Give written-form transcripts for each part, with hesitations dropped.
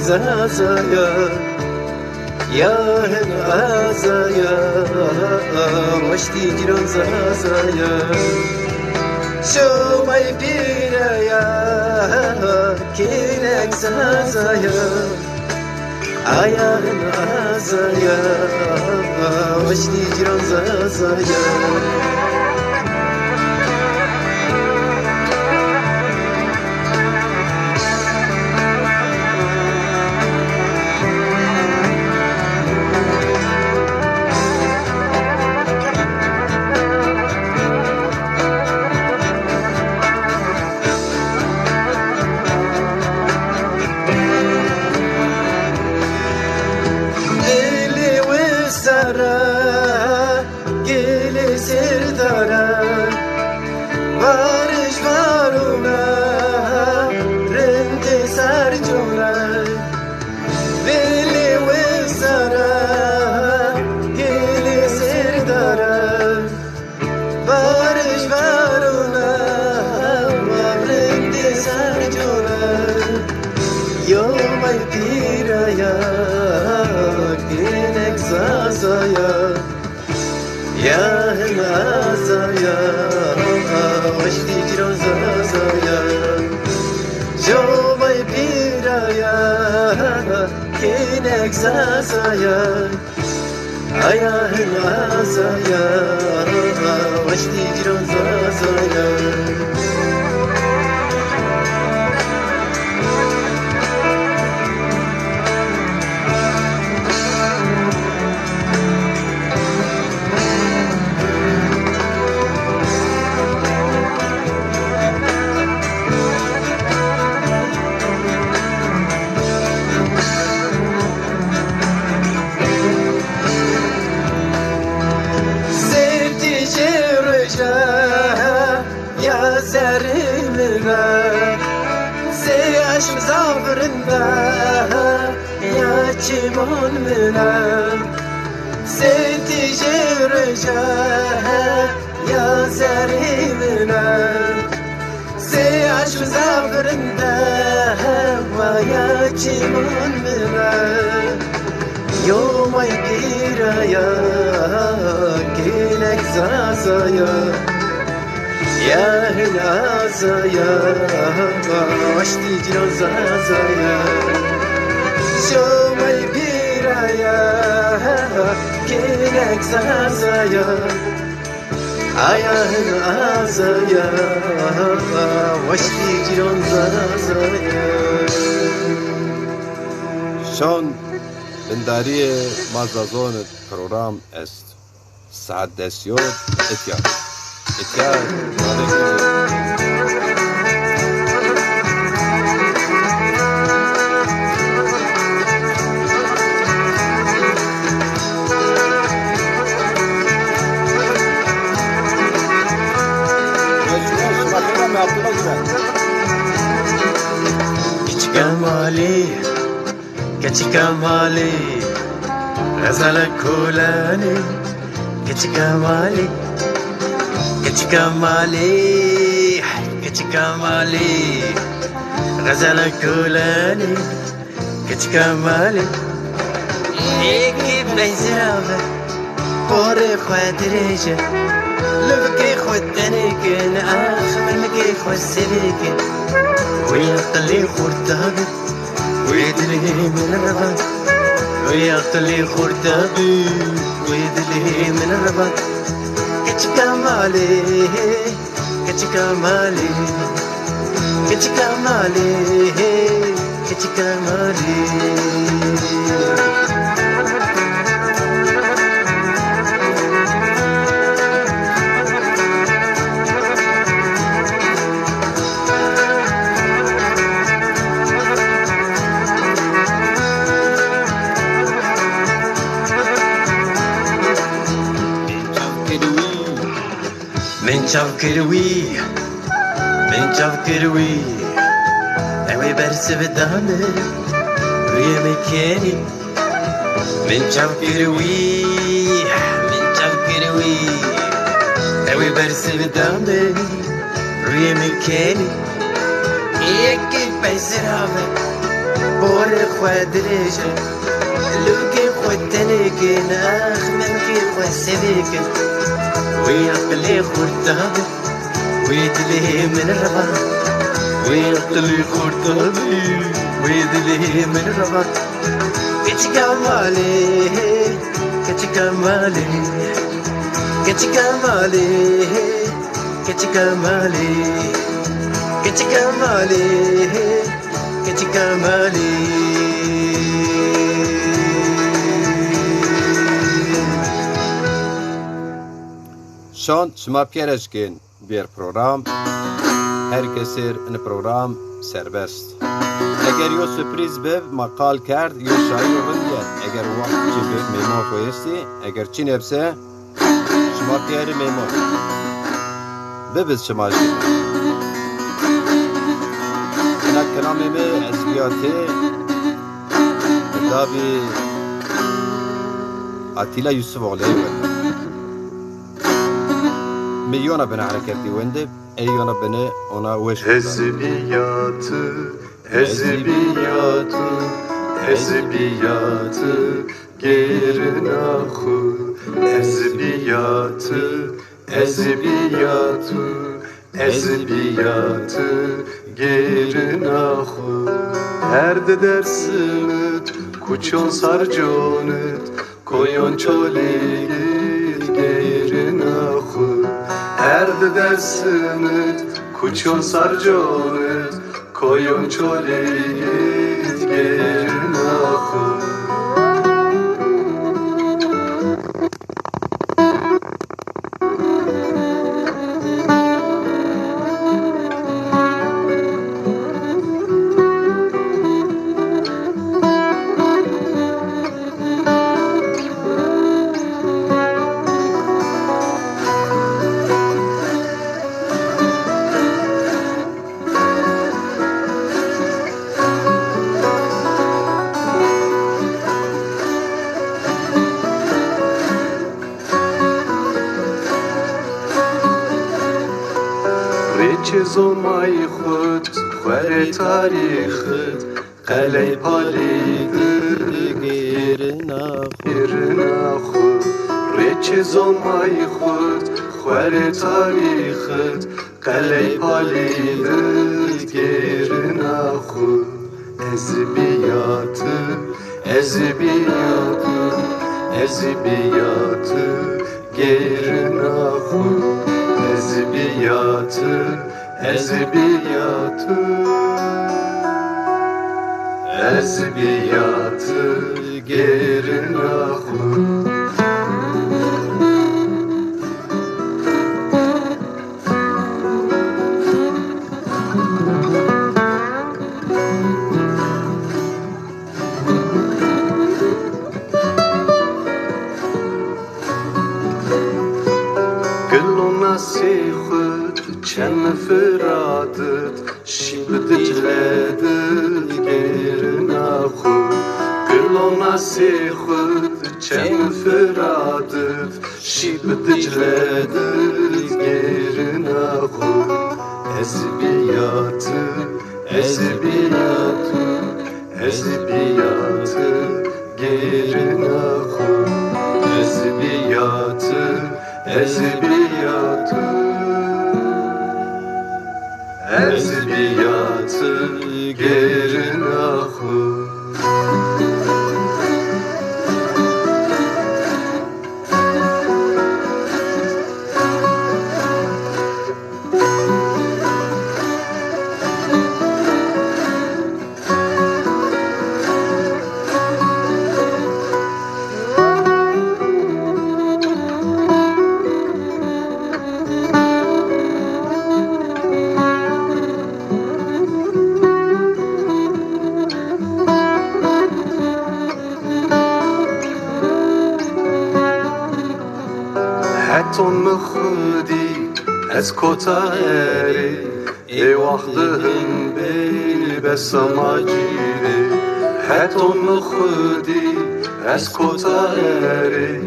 Zazaya, yarın azaya, başti giron zazaya, şomay biraya, kirek zazaya, ayarın azaya, başti giron zazaya. Yarın azaya, başti giron zazaya, şomay biraya, kirek zazaya, ayarın azaya, başti giron zazaya. Seyaş mizafırında ya çimon mına Seti rıca ya zerimina Seyaş mizafırında ya çimon mına Yomay piraya gelek zazaya yarın azaya, başti giron zazaya, şomay biraya, kirek zazaya, ayarın azaya, başti giron zazaya. شون انداری مازازون پروگرام است ساعت دستیار اتیار كمالي غزل كولاني كمالي كمالي غزل كولاني كمالي إيكي بيزابة بوري خدريجة لبكي خدنيك آخر مكي خسريك ويطلي خرطابت ويدلي من الرباط ويطلي خرطابي ويدلي من الرباط كمالي كتشكا مالي كتشكا مالي من شاف كروي من شاف كروي اوي برس بدامي ويا مكاني من شاف كروي من شاف كروي اوي برس بدامي ويا مكاني يكي بزرامي بور خودريجا لوكي خودتنيكي ناخ منكي خوسبيكي ويعقلي خرطابي ويدلي من الرباط ويعقلي خرطابي ويدلي من الرباط كتشكمالي كتشكمالي كتشكمالي كتشكمالي كتشكمالي كتشكمالي شان شما پیرشکن بیر پروگرام هر کسیر این پروگرام سربست اگر یو سپریز به مقال کرد یو شاعر بندید اگر وقت چی به میمار خویستی اگر چی نبسه شما پیر میمار ببز شما جی اینا کلامی می از بیاتی دابی آتیلا یوسف آقلی ورد مليون بنا حركتي وندب ايونا بنا ona وش Ezbiyatı, ezbiyatı, ezbiyatı, gerinahu. Ezbiyatı, ezbiyatı, ezbiyatı, gerinahu. Her de dersinit, kuçon sarconit, koyon çoligit, gerinahu. Her de dersinit, kuçon sarconit, koyon çoligit, gerinahu. زمای خود خوره تاریخت قلی پالیدر گیرنا خود ریچ زمای خود خوره تاریخت قلی پالیدر گیرنا خود ezbiyatı ezbiyatı ezbiyatı gerinahu ezbiyatı ezbiyatı ezbiyatı gerinahu نصيخت كم فرادت شيب دجلدت غيرنا خو كلو نصيخت كم فرادت شيب دجلدت غيرنا خو ezbiyat ezbiyat ezbiyat غيرنا خو ezbiyat ezbiyatı ezbiyatı gerinahu حتون خودی از کتاری ای وقتهن بی بسماجیره حتون خودی از کتاری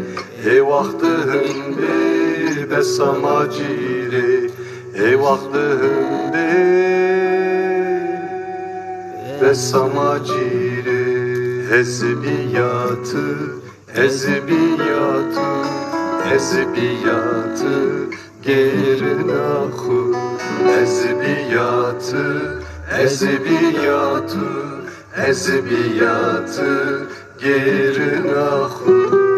ای وقتهن بی بسماجیره ای وقتهن بی بسماجیره حزبیاتı حزبیاتı حزبیاتı gerin akı حزبیاتı حزبیاتı حزبیاتı gerin akı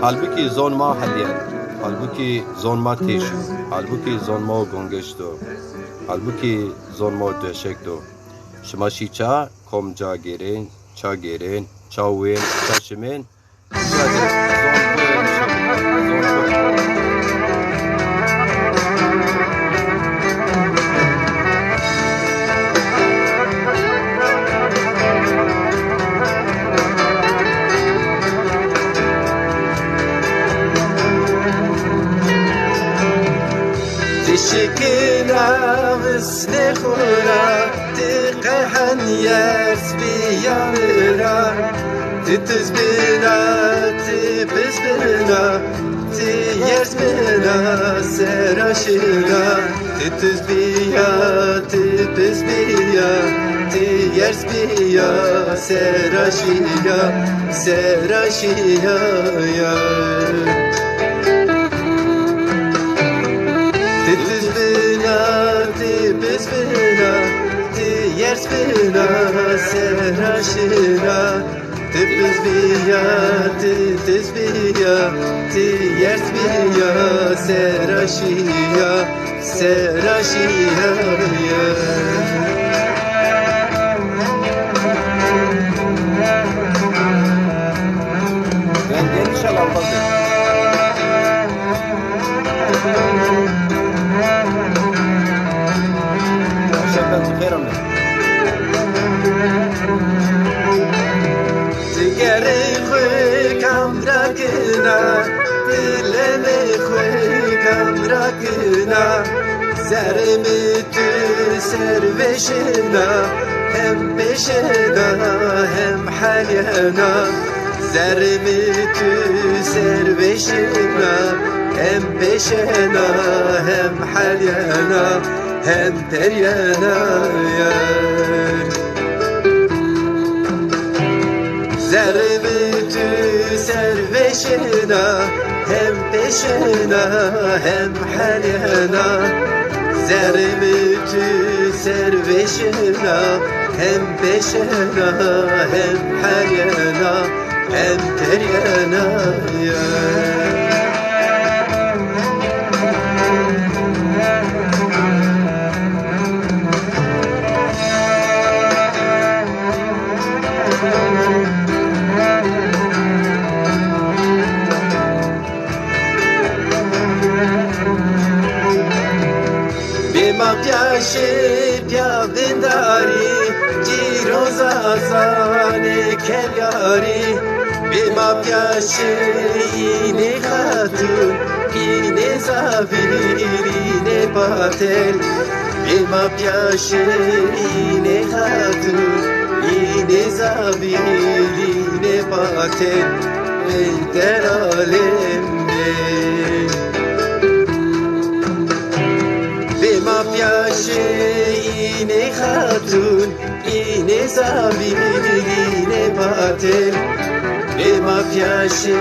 halbuki zonma hadiyen, halbuki zonma teşu, halbuki zonma gongeşto, halbuki zonma döşekto. Şmaşiça komca gerin, ça gerin, çawen, çaşimen, تشكينا وسنخورا تقحن يرس بيامرا تتزبنا تبزبنا تيرس بنا سراشنا تتزبيا تبزبيا تيرس بيا سراشيا سراشيا يا تتزبنا تبزبنا تيرس بنا سراشنا تبزبيا تتزبيا تيرس بيا سراشيا سراشيا يا ben inşallah olmaz. Digeri khoy kamrakna dileme khoy kamrakna zermi tu serveşna hem beşna hem halyana zermi tu serveşna hem beşna hem halyana hem teryana yar zermitü serveşina hem peşina hem halyana zermitü serveşina hem peşina hem halyana hem teryana yar Piaşe piyadindari ciroza zane kelyari Bima piaşe ine hatun ine zavir ine batel Bima piaşe ine hatun ine zavir ine batel Ey der alemde Bima piace ine hatun ine zavir ine batel Bima piace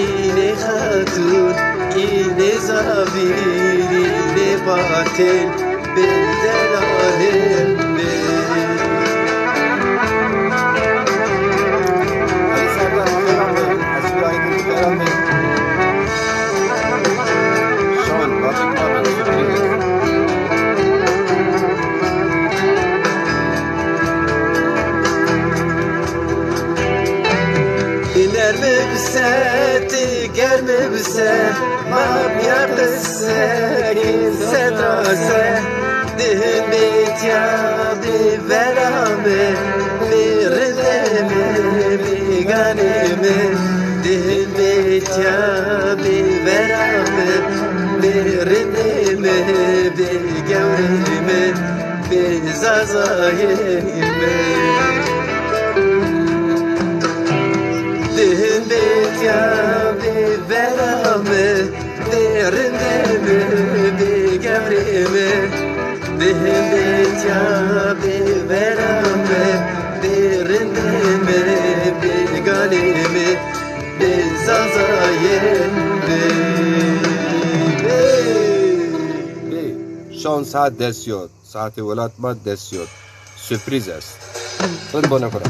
ine hatun ine zavir ine batel Benden alemde گرم بسه ما بیا قصه که ستراسه دهن بیتیا بیورامه بیردمه بیگانمه دهن بیتیا بیورامه بیردمه بیگورمه بیزازایمه دهن بیتیا بیورامه بیردمه بیگورمه دهن بیتیا بیورامه بیردمه بیگانمه بیزازایمه شان ساعت دست یاد ساعت ولایت ما دست یاد سپریز است خود با نکنم